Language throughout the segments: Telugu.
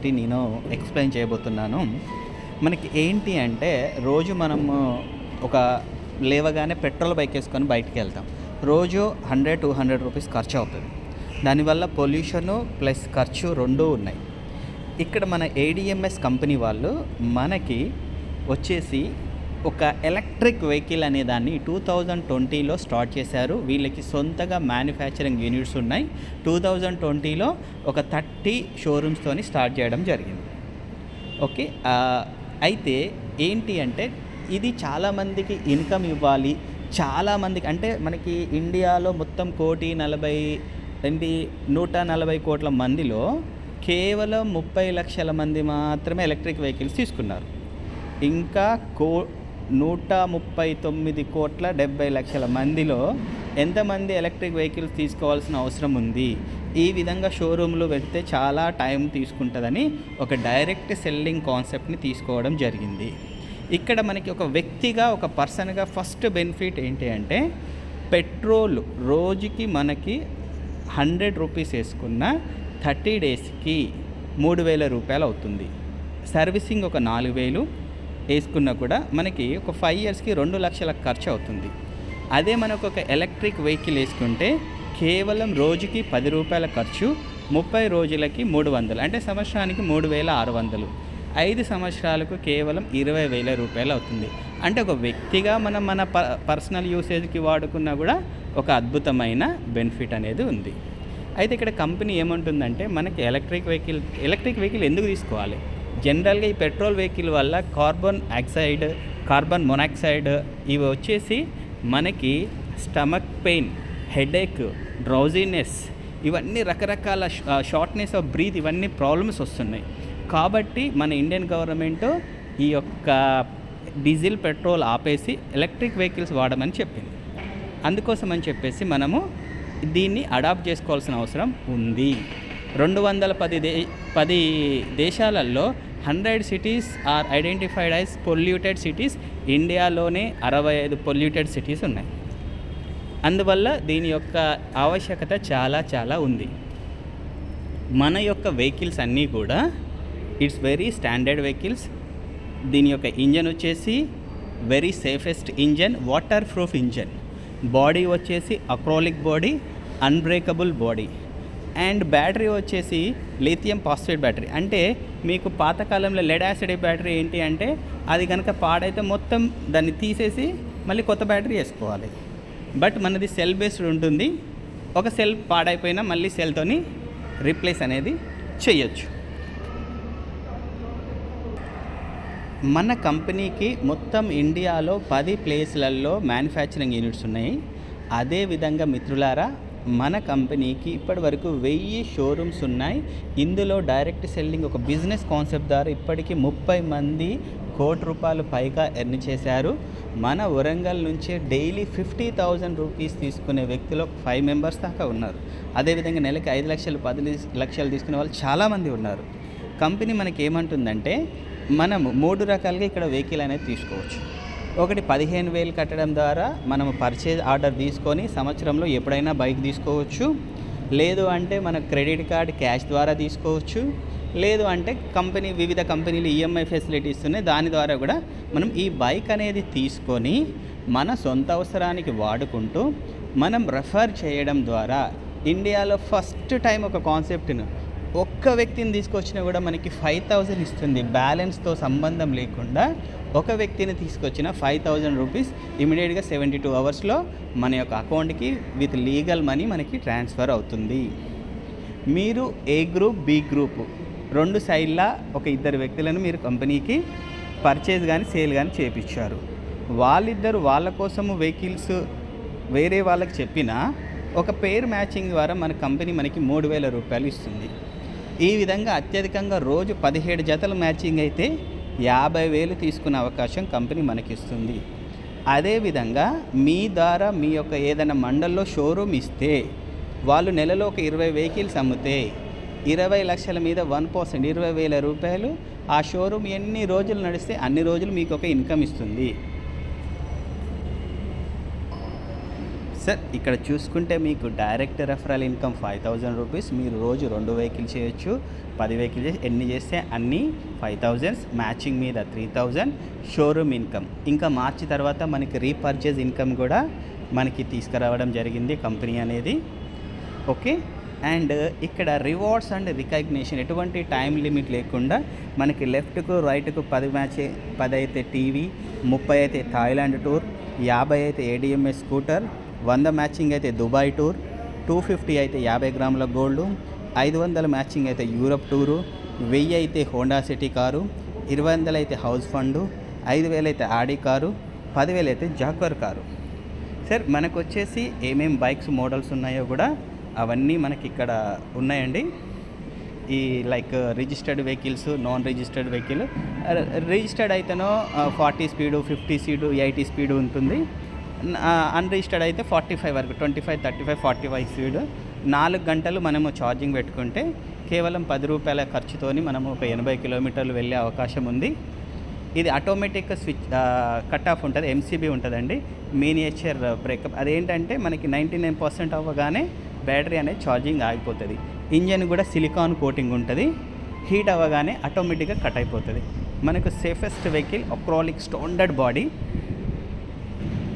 గురించి నేను ఎక్స్‌ప్లెయిన్ చేయబోతున్నాను. మనకి ఏంటి అంటే రోజు మనము ఒక లేవగానే పెట్రోల్ బైకేసుకొని బయటికెళ్తాం. రోజు 100, 200 రూపీస్ ఖర్చవుతది. దానివల్ల పొల్యూషను ప్లస్ ఖర్చు 2 ఉన్నాయి. ఇక్కడ మన ఏడీఎంఎస్ కంపెనీ వాళ్ళు మనకి వచ్చేసి ఒక ఎలక్ట్రిక్ వెహికల్ అనే దాన్ని 2020లో స్టార్ట్ చేశారు. వీళ్ళకి సొంతగా మ్యానుఫ్యాక్చరింగ్ యూనిట్స్ ఉన్నాయి. 2020లో ఒక 30 షోరూమ్స్తోని స్టార్ట్ చేయడం జరిగింది. ఓకే. అయితే ఏంటి అంటే ఇది చాలామందికి ఇన్కమ్ ఇవ్వాలి. చాలామందికి అంటే మనకి ఇండియాలో మొత్తం 140 కోట్ల మందిలో కేవలం 30 లక్షల మంది మాత్రమే ఎలక్ట్రిక్ వెహికల్స్ తీసుకున్నారు. ఇంకా 139,70,00,000 మందిలో ఎంతమంది ఎలక్ట్రిక్ వెహికల్స్ తీసుకోవాల్సిన అవసరం ఉంది? ఈ విధంగా షోరూంలో పెడితే చాలా టైం తీసుకుంటుందని ఒక డైరెక్ట్ సెల్లింగ్ కాన్సెప్ట్ని తీసుకోవడం జరిగింది. ఇక్కడ మనకి ఒక వ్యక్తిగా ఒక పర్సన్గా ఫస్ట్ బెనిఫిట్ ఏంటి అంటే పెట్రోల్ రోజుకి మనకి 100 రూపీస్ వేసుకున్న 30 డేస్కి 3,000 రూపాయలు అవుతుంది. సర్వీసింగ్ ఒక 4,000 వేసుకున్నా కూడా మనకి ఒక 5 ఇయర్స్కి 2 లక్షల ఖర్చు అవుతుంది. అదే మనకు ఒక ఎలక్ట్రిక్ వెహికల్ వేసుకుంటే కేవలం రోజుకి 10 రూపాయల ఖర్చు, 30 రోజులకి 300 అంటే సంవత్సరానికి 3,600. 5 సంవత్సరాలకు కేవలం 20,000 రూపాయలు అవుతుంది. అంటే ఒక వ్యక్తిగా మనం మన పర్సనల్ యూసేజ్కి వాడుకున్నా కూడా ఒక అద్భుతమైన బెనిఫిట్ అనేది ఉంది. అయితే ఇక్కడ కంపెనీ ఏమంటుందంటే మనకి ఎలక్ట్రిక్ వెహికల్ ఎందుకు తీసుకోవాలి? జనరల్గా ఈ పెట్రోల్ వెహికల్ వల్ల కార్బన్ మొనాక్సైడ్ ఇవి వచ్చేసి మనకి స్టమక్ పెయిన్, హెడేక్, డ్రౌజీనెస్ ఇవన్నీ రకరకాల షార్ట్నెస్ ఆఫ్ బ్రీత్ ఇవన్నీ ప్రాబ్లమ్స్ వస్తున్నాయి. కాబట్టి మన ఇండియన్ గవర్నమెంట్ ఈ యొక్క డీజిల్ పెట్రోల్ ఆపేసి ఎలక్ట్రిక్ వెహికల్స్ వాడమని చెప్పింది. అందుకోసం అని చెప్పేసి మనము దీన్ని అడాప్ట్ చేసుకోవాల్సిన అవసరం ఉంది. 210 దేశాలలో 100 cities are identified as polluted cities. ఇండియాలోనే 65 పొల్యూటెడ్ సిటీస్ ఉన్నాయి. అందువల్ల దీని యొక్క ఆవశ్యకత చాలా ఉంది. మన యొక్క వెహికల్స్ అన్నీ కూడా ఇట్స్ వెరీ స్టాండర్డ్ వెహికల్స్. దీని యొక్క ఇంజన్ వచ్చేసి very safest engine, water proof engine. Body వచ్చేసి acrylic body, unbreakable body. And battery వచ్చేసి లిథియం ఫాస్ఫేట్ బ్యాటరీ. అంటే మీకు పాతకాలంలో లెడ్ యాసిడ్ బ్యాటరీ ఏంటి అంటే అది కనుక పాడైతే మొత్తం దాన్ని తీసేసి మళ్ళీ కొత్త బ్యాటరీ వేసుకోవాలి. బట్ మనది సెల్ బేస్డ్ ఉంటుంది. ఒక సెల్ పాడైపోయినా మళ్ళీ సెల్తోని రీప్లేస్ అనేది చేయొచ్చు. మన కంపెనీకి మొత్తం ఇండియాలో 10 ప్లేస్లలో మ్యానుఫ్యాక్చరింగ్ యూనిట్స్ ఉన్నాయి. అదేవిధంగా మిత్రులారా, మన కంపెనీకి ఇప్పటి వరకు 1000 షోరూమ్స్ ఉన్నాయి. ఇందులో డైరెక్ట్ సెల్లింగ్ ఒక బిజినెస్ కాన్సెప్ట్ ద్వారా ఇప్పటికీ 30 మంది ₹1,00,00,000 పైగా ఎర్న్ చేశారు. మన వరంగల్ నుంచే డైలీ 50,000 రూపీస్ తీసుకునే వ్యక్తులు 5 మెంబర్స్ దాకా ఉన్నారు. అదేవిధంగా నెలకి 5 లక్షలు 10 లక్షలు తీసుకునే వాళ్ళు చాలామంది ఉన్నారు. కంపెనీ మనకి ఏమంటుందంటే మనము 3 రకాలుగా ఇక్కడ వెహికల్ అనేది తీసుకోవచ్చు. ఒకటి 15,000 కట్టడం ద్వారా మనము పర్చేజ్ ఆర్డర్ తీసుకొని సంవత్సరంలో ఎప్పుడైనా బైక్ తీసుకోవచ్చు. లేదు అంటే మన క్రెడిట్ కార్డ్ క్యాష్ ద్వారా తీసుకోవచ్చు. లేదు అంటే వివిధ కంపెనీలు ఈఎంఐ ఫెసిలిటీస్ ఉన్నాయి. దాని ద్వారా కూడా మనం ఈ బైక్ అనేది తీసుకొని మన సొంత అవసరానికి వాడుకుంటూ మనం రెఫర్ చేయడం ద్వారా ఇండియాలో ఫస్ట్ టైం ఒక కాన్సెప్ట్ను ఒక్క వ్యక్తిని తీసుకొచ్చినా కూడా మనకి 5,000 ఇస్తుంది. బ్యాలెన్స్తో సంబంధం లేకుండా ఒక వ్యక్తిని తీసుకొచ్చిన 5,000 రూపీస్ ఇమీడియట్గా 72 అవర్స్లో మన యొక్క అకౌంట్కి విత్ లీగల్ మనీ మనకి ట్రాన్స్ఫర్ అవుతుంది. మీరు ఏ గ్రూప్, బి గ్రూప్ 2 సైడ్లా ఒక 2 వ్యక్తులను మీరు కంపెనీకి పర్చేజ్ కానీ సేల్ కానీ చేయించారు. వాళ్ళిద్దరు వాళ్ళ కోసము వెహికల్స్ వేరే వాళ్ళకి చెప్పినా ఒక పేర్ మ్యాచింగ్ ద్వారా మన కంపెనీ మనకి 3,000 రూపాయలు ఇస్తుంది. ఈ విధంగా అత్యధికంగా రోజు 17 జతలు మ్యాచింగ్ అయితే 50,000 తీసుకునే అవకాశం కంపెనీ మనకిస్తుంది. అదేవిధంగా మీ ద్వారా మీ యొక్క ఏదైనా మండల్లో షోరూమ్ ఇస్తే వాళ్ళు నెలలో ఒక 20 వెహికల్స్ అమ్మితే 20 లక్షల మీద 1% 20,000 రూపాయలు ఆ షోరూమ్ ఎన్ని రోజులు నడిస్తే అన్ని రోజులు మీకు ఒక ఇన్కమ్ ఇస్తుంది. సార్ ఇక్కడ చూసుకుంటే మీకు డైరెక్ట్ రెఫరల్ ఇన్కమ్ 5,000 రూపీస్. మీరు రోజు 2 వెహికల్ చేయొచ్చు, 10 వెహికల్ చేసి ఎన్ని చేస్తే అన్నీ 5,000, మ్యాచింగ్ మీద 3,000 షోరూమ్ ఇన్కమ్. ఇంకా మార్చి తర్వాత మనకి రీపర్చేజ్ ఇన్కమ్ కూడా మనకి తీసుకురావడం జరిగింది కంపెనీ అనేది. ఓకే, అండ్ ఇక్కడ రివార్డ్స్ అండ్ రికగ్నిషన్ ఎటువంటి టైం లిమిట్ లేకుండా మనకి లెఫ్ట్కు రైట్కు 10 అయితే టీవీ, 30 అయితే థాయిలాండ్ టూర్, 50 అయితే ADMS స్కూటర్, 100 మ్యాచింగ్ అయితే దుబాయ్ టూర్, 250 అయితే 50 గ్రాముల గోల్డ్, 500 మ్యాచింగ్ అయితే యూరప్ టూరు, 1000 అయితే హోండా సిటీ కారు, 200 అయితే హౌస్ ఫండు, 5,000 అయితే ఆడి కారు, 10,000 అయితే జాక్వర్ కారు. సార్ మనకు వచ్చేసి ఏమేం బైక్స్ మోడల్స్ ఉన్నాయో కూడా అవన్నీ మనకి ఇక్కడ ఉన్నాయండి. ఈ like registered vehicles, non registered vehicle. Registered అయితేనో 40 స్పీడు, 50 స్పీడు, 80 స్పీడు ఉంటుంది. అన్రిజిస్టర్డ్ అయితే 45 వరకు, 25, 35, 45 స్పీడ్. 4 గంటలు మనము ఛార్జింగ్ పెట్టుకుంటే కేవలం 10 రూపాయల ఖర్చుతోని మనము ఒక 80 కిలోమీటర్లు వెళ్ళే అవకాశం ఉంది. ఇది ఆటోమేటిక్ స్విచ్ కట్ ఆఫ్ ఉంటుంది, MCB ఉంటుందండి, మినియేచర్ బ్రేకప్. అదేంటంటే మనకి 99% అవ్వగానే బ్యాటరీ అనేది ఛార్జింగ్ ఆగిపోతుంది. ఇంజన్ కూడా సిలికాన్ కోటింగ్ ఉంటుంది, హీట్ అవ్వగానే ఆటోమేటిక్గా కట్ అయిపోతుంది. మనకు safest vehicle acrylic standard body.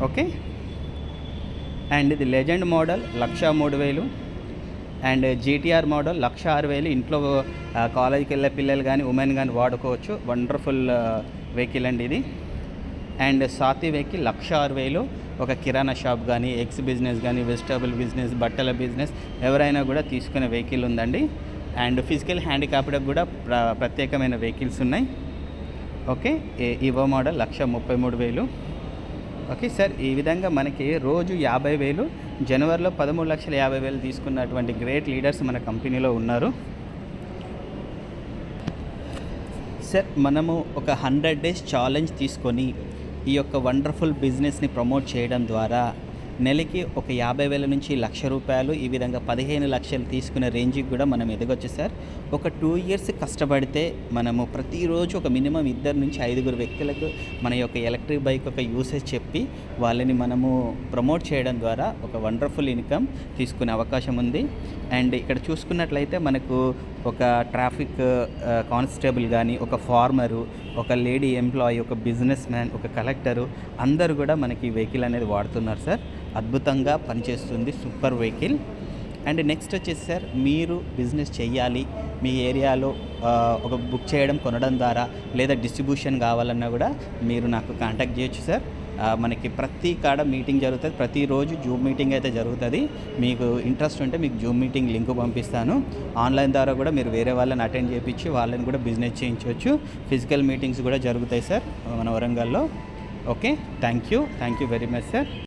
Okay, and ఇది legend model 1,03,000 and GTR model 1,06,000. ఇంట్లో కాలేజీకి వెళ్ళే పిల్లలు కానీ ఉమెన్ కానీ వాడుకోవచ్చు. వండర్ఫుల్ వెహికల్ అండి ఇది. And Saathi vehicle 1,06,000. ఒక కిరాణా షాప్ కానీ, ఎగ్స్ బిజినెస్ కానీ, వెజిటబుల్ బిజినెస్, బట్టల బిజినెస్ ఎవరైనా కూడా తీసుకునే వెహికల్ ఉందండి. అండ్ ఫిజికల్ హ్యాండిక్యాప్డ్కి కూడా ప్రత్యేకమైన వెహికల్స్ ఉన్నాయి. Okay, EO model 1,33,000. Okay sir, ఈ విధంగా మనకి రోజు 50,000, జనవరిలో 13,50,000 తీసుకున్నటువంటి గ్రేట్ లీడర్స్ మన కంపెనీలో ఉన్నారు. సార్ మనము ఒక 100 days ఛాలెంజ్ తీసుకొని ఈ యొక్క వండర్ఫుల్ బిజినెస్ని ప్రమోట్ చేయడం ద్వారా నెలకి ఒక 50,000 నుంచి 1,00,000 రూపాయలు, ఈ విధంగా 15 లక్షలు తీసుకునే రేంజ్కి కూడా మనం ఎదగొచ్చు సార్. ఒక 2 years కష్టపడితే మనము ప్రతిరోజు ఒక మినిమం 2 నుంచి 5 వ్యక్తులకు మన యొక్క ఎలక్ట్రిక్ బైక్ యొక్క యూసేజ్ చెప్పి వాళ్ళని మనము ప్రమోట్ చేయడం ద్వారా ఒక వండర్ఫుల్ ఇన్కమ్ తీసుకునే అవకాశం ఉంది. అండ్ ఇక్కడ చూసుకున్నట్లయితే మనకు ఒక ట్రాఫిక్ కానిస్టేబుల్ కానీ, ఒక ఫార్మరు, ఒక లేడీ ఎంప్లాయీ, ఒక బిజినెస్ మ్యాన్, ఒక కలెక్టరు అందరూ కూడా మనకి ఈ వెహికల్ అనేది వాడుతున్నారు సార్. అద్భుతంగా పనిచేస్తుంది, సూపర్ వెహికల్. అండ్ నెక్స్ట్ వచ్చేసి సార్, మీరు బిజినెస్ చేయాలి, మీ ఏరియాలో ఒక బుక్ చేయడం, కొనడం ద్వారా, లేదా డిస్ట్రిబ్యూషన్ కావాలన్నా కూడా మీరు నాకు కాంటాక్ట్ చేయొచ్చు సార్. మనకి ప్రతి కాడ మీటింగ్ జరుగుతుంది, ప్రతిరోజు జూమ్ మీటింగ్ అయితే జరుగుతుంది. మీకు ఇంట్రెస్ట్ ఉంటే మీకు జూమ్ మీటింగ్ లింక్ పంపిస్తాను. ఆన్లైన్ ద్వారా కూడా మీరు వేరే వాళ్ళని అటెండ్ చేయించి వాళ్ళని కూడా బిజినెస్ చేయించవచ్చు. ఫిజికల్ మీటింగ్స్ కూడా జరుగుతాయి సార్ మన వరంగల్లో. Okay, thank you very much sir.